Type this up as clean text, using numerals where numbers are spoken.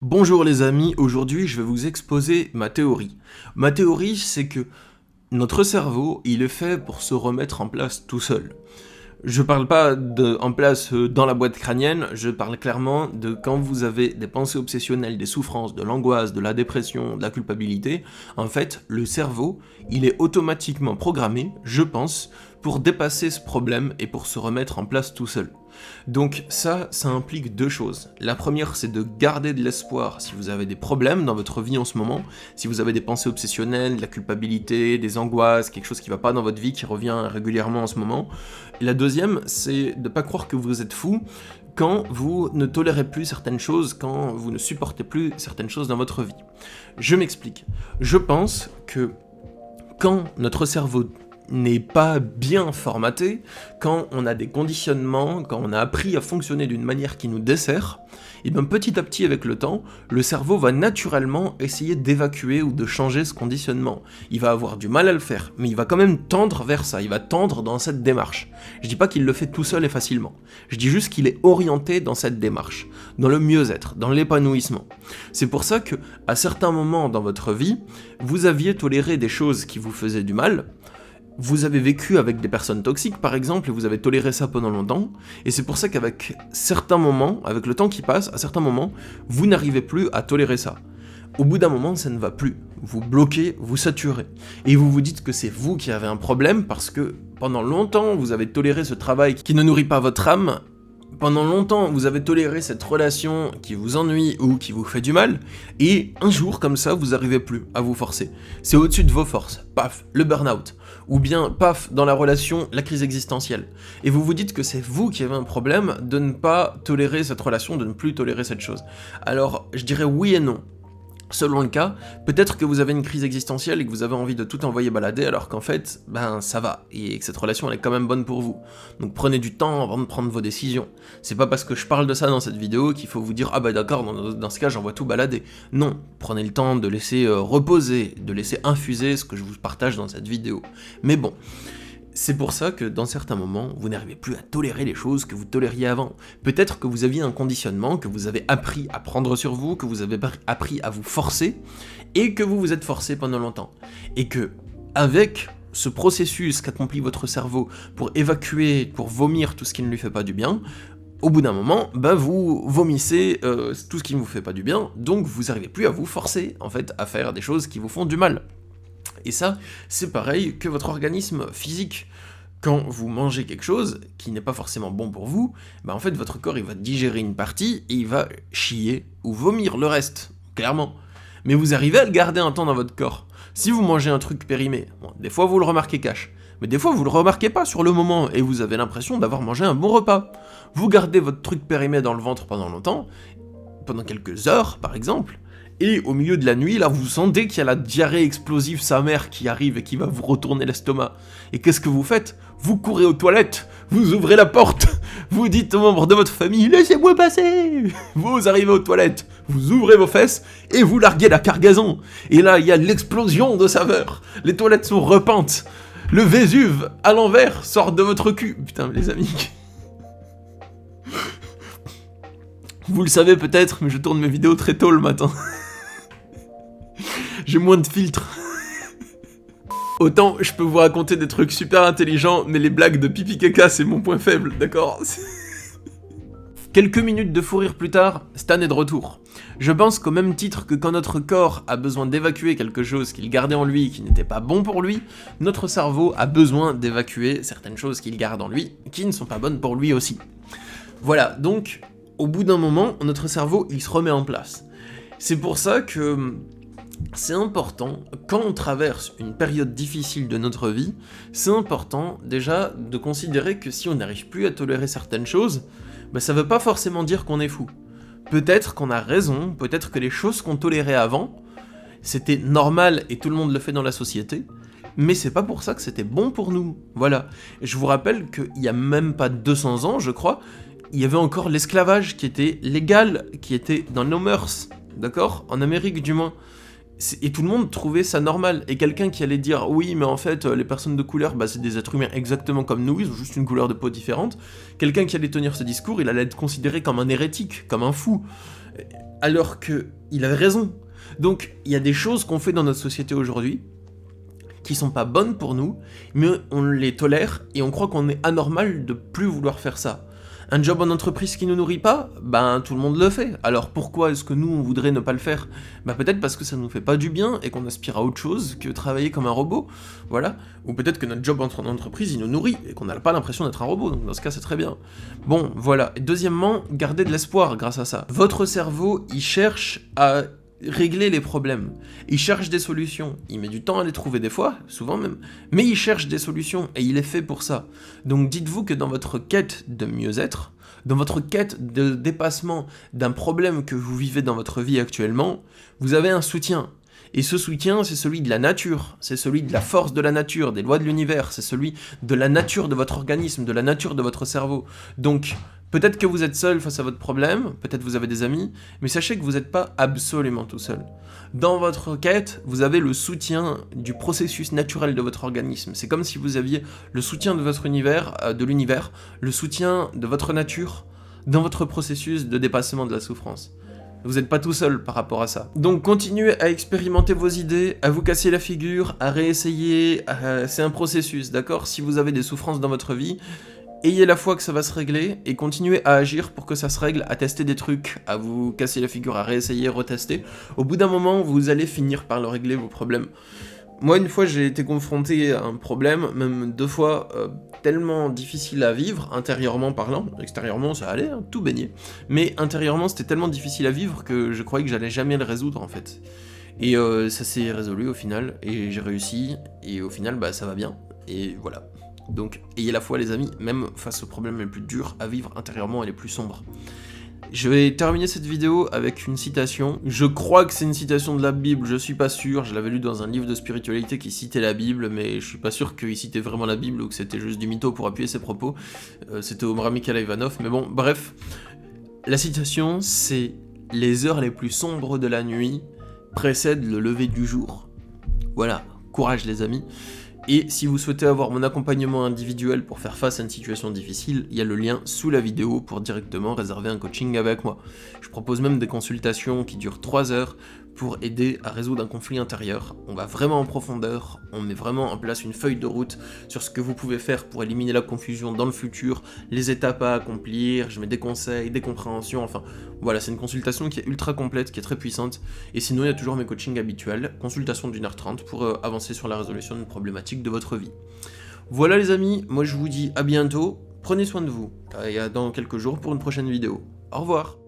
Bonjour les amis, aujourd'hui je vais vous exposer ma théorie. Ma théorie c'est que notre cerveau, il est fait pour se remettre en place tout seul. Je parle pas de en place dans la boîte crânienne, je parle clairement de quand vous avez des pensées obsessionnelles, des souffrances, de l'angoisse, de la dépression, de la culpabilité. En fait, le cerveau, il est automatiquement programmé, je pense, pour dépasser ce problème et pour se remettre en place tout seul. Donc ça implique deux choses. La première, c'est de garder de l'espoir si vous avez des problèmes dans votre vie en ce moment, si vous avez des pensées obsessionnelles, de la culpabilité, des angoisses, quelque chose qui va pas dans votre vie, qui revient régulièrement en ce moment. Et la deuxième, c'est de pas croire que vous êtes fou quand vous ne tolérez plus certaines choses, quand vous ne supportez plus certaines choses dans votre vie. Je m'explique. Je pense que quand notre cerveau n'est pas bien formaté, quand on a des conditionnements, quand on a appris à fonctionner d'une manière qui nous dessert, et bien petit à petit avec le temps, le cerveau va naturellement essayer d'évacuer ou de changer ce conditionnement. Il va avoir du mal à le faire, mais il va quand même tendre vers ça, il va tendre dans cette démarche. Je dis pas qu'il le fait tout seul et facilement, je dis juste qu'il est orienté dans cette démarche, dans le mieux-être, dans l'épanouissement. C'est pour ça que, à certains moments dans votre vie, vous aviez toléré des choses qui vous faisaient du mal. Vous avez vécu avec des personnes toxiques, par exemple, et vous avez toléré ça pendant longtemps, et c'est pour ça qu'avec certains moments, avec le temps qui passe, à certains moments, vous n'arrivez plus à tolérer ça. Au bout d'un moment, ça ne va plus. Vous bloquez, vous saturez. Et vous vous dites que c'est vous qui avez un problème parce que pendant longtemps, vous avez toléré ce travail qui ne nourrit pas votre âme. Pendant longtemps, vous avez toléré cette relation qui vous ennuie ou qui vous fait du mal, et un jour, comme ça, vous n'arrivez plus à vous forcer. C'est au-dessus de vos forces. Paf, le burn-out. Ou bien, paf, dans la relation, la crise existentielle. Et vous vous dites que c'est vous qui avez un problème de ne pas tolérer cette relation, de ne plus tolérer cette chose. Alors, je dirais oui et non. Selon le cas, peut-être que vous avez une crise existentielle et que vous avez envie de tout envoyer balader alors qu'en fait, ça va, et que cette relation elle est quand même bonne pour vous. Donc prenez du temps avant de prendre vos décisions. C'est pas parce que je parle de ça dans cette vidéo qu'il faut vous dire « Ah bah d'accord, dans ce cas j'envoie tout balader ». Non, prenez le temps de laisser reposer, de laisser infuser ce que je vous partage dans cette vidéo. Mais bon... C'est pour ça que dans certains moments, vous n'arrivez plus à tolérer les choses que vous tolériez avant. Peut-être que vous aviez un conditionnement, que vous avez appris à prendre sur vous, que vous avez appris à vous forcer, et que vous vous êtes forcé pendant longtemps. Et que, avec ce processus qu'accomplit votre cerveau pour évacuer, pour vomir tout ce qui ne lui fait pas du bien, au bout d'un moment, vous vomissez tout ce qui ne vous fait pas du bien, donc vous n'arrivez plus à vous forcer, en fait, à faire des choses qui vous font du mal. Et ça, c'est pareil que votre organisme physique. Quand vous mangez quelque chose qui n'est pas forcément bon pour vous, en fait votre corps il va digérer une partie et il va chier ou vomir le reste, clairement. Mais vous arrivez à le garder un temps dans votre corps. Si vous mangez un truc périmé, des fois vous le remarquez cash, mais des fois vous le remarquez pas sur le moment et vous avez l'impression d'avoir mangé un bon repas. Vous gardez votre truc périmé dans le ventre pendant longtemps, pendant quelques heures par exemple, et au milieu de la nuit, là, vous sentez qu'il y a la diarrhée explosive sa mère qui arrive et qui va vous retourner l'estomac. Et qu'est-ce que vous faites? Vous courez aux toilettes, vous ouvrez la porte, vous dites aux membres de votre famille « Laissez-moi passer !» Vous arrivez aux toilettes, vous ouvrez vos fesses et vous larguez la cargaison. Et là, il y a l'explosion de saveurs. Les toilettes sont repeintes. Le Vésuve, à l'envers, sort de votre cul. Putain, les amis... Vous le savez peut-être, mais je tourne mes vidéos très tôt le matin. J'ai moins de filtres. Autant je peux vous raconter des trucs super intelligents, mais les blagues de pipi caca c'est mon point faible, d'accord? Quelques minutes de fou rire plus tard, Stan est de retour. Je pense qu'au même titre que quand notre corps a besoin d'évacuer quelque chose qu'il gardait en lui qui n'était pas bon pour lui, notre cerveau a besoin d'évacuer certaines choses qu'il garde en lui qui ne sont pas bonnes pour lui aussi. Voilà, donc au bout d'un moment, notre cerveau il se remet en place. C'est pour ça que... c'est important, quand on traverse une période difficile de notre vie, c'est important déjà de considérer que si on n'arrive plus à tolérer certaines choses, ça veut pas forcément dire qu'on est fou. Peut-être qu'on a raison, peut-être que les choses qu'on tolérait avant, c'était normal et tout le monde le fait dans la société, mais c'est pas pour ça que c'était bon pour nous. Voilà. Je vous rappelle qu'il y a même pas 200 ans, je crois, il y avait encore l'esclavage qui était légal, qui était dans nos mœurs, d'accord? En Amérique du moins. Et tout le monde trouvait ça normal. Et quelqu'un qui allait dire oui, mais en fait, les personnes de couleur, bah, c'est des êtres humains exactement comme nous, ils ont juste une couleur de peau différente. Quelqu'un qui allait tenir ce discours, il allait être considéré comme un hérétique, comme un fou. Alors que il avait raison. Donc, il y a des choses qu'on fait dans notre société aujourd'hui qui sont pas bonnes pour nous, mais on les tolère et on croit qu'on est anormal de plus vouloir faire ça. Un job en entreprise qui nous nourrit pas, ben tout le monde le fait. Alors pourquoi est-ce que nous on voudrait ne pas le faire? Bah peut-être parce que ça nous fait pas du bien et qu'on aspire à autre chose que travailler comme un robot, voilà. Ou peut-être que notre job en entreprise il nous nourrit et qu'on n'a pas l'impression d'être un robot, donc dans ce cas c'est très bien. Bon, voilà. Et deuxièmement, gardez de l'espoir grâce à ça. Votre cerveau, il cherche à régler les problèmes. Il cherche des solutions. Il met du temps à les trouver des fois, souvent même, mais il cherche des solutions et il est fait pour ça. Donc dites-vous que dans votre quête de mieux-être, dans votre quête de dépassement d'un problème que vous vivez dans votre vie actuellement, vous avez un soutien. Et ce soutien, c'est celui de la nature, c'est celui de la force de la nature, des lois de l'univers, c'est celui de la nature de votre organisme, de la nature de votre cerveau. Donc, peut-être que vous êtes seul face à votre problème, peut-être vous avez des amis, mais sachez que vous n'êtes pas absolument tout seul. Dans votre quête, vous avez le soutien du processus naturel de votre organisme. C'est comme si vous aviez le soutien de votre univers, le soutien de votre nature dans votre processus de dépassement de la souffrance. Vous n'êtes pas tout seul par rapport à ça. Donc continuez à expérimenter vos idées, à vous casser la figure, à réessayer, c'est un processus, d'accord? Si vous avez des souffrances dans votre vie, ayez la foi que ça va se régler, et continuez à agir pour que ça se règle, à tester des trucs, à vous casser la figure, à réessayer, retester. Au bout d'un moment, vous allez finir par le régler, vos problèmes. Moi, une fois, j'ai été confronté à un problème, même 2 fois, tellement difficile à vivre, intérieurement parlant. Extérieurement, ça allait, hein, tout baignait. Mais intérieurement, c'était tellement difficile à vivre que je croyais que j'allais jamais le résoudre, en fait. Et ça s'est résolu au final, et j'ai réussi, et au final, bah, ça va bien. Et voilà. Donc, ayez la foi, les amis, même face aux problèmes les plus durs à vivre intérieurement et les plus sombres. Je vais terminer cette vidéo avec une citation. Je crois que c'est une citation de la Bible, je suis pas sûr. Je l'avais lu dans un livre de spiritualité qui citait la Bible, mais je suis pas sûr qu'il citait vraiment la Bible ou que c'était juste du mytho pour appuyer ses propos. C'était Omar Mikhaël Ivanov, mais bon, bref. La citation, c'est « Les heures les plus sombres de la nuit précèdent le lever du jour ». Voilà, courage les amis. Et si vous souhaitez avoir mon accompagnement individuel pour faire face à une situation difficile, il y a le lien sous la vidéo pour directement réserver un coaching avec moi. Je propose même des consultations qui durent 3 heures pour aider à résoudre un conflit intérieur. On va vraiment en profondeur, on met vraiment en place une feuille de route sur ce que vous pouvez faire pour éliminer la confusion dans le futur, les étapes à accomplir, je mets des conseils, des compréhensions, enfin voilà, c'est une consultation qui est ultra complète, qui est très puissante. Et sinon, il y a toujours mes coachings habituels, consultation d'1h30 pour avancer sur la résolution d'une problématique de votre vie. Voilà les amis, moi je vous dis à bientôt, prenez soin de vous, et à dans quelques jours pour une prochaine vidéo. Au revoir.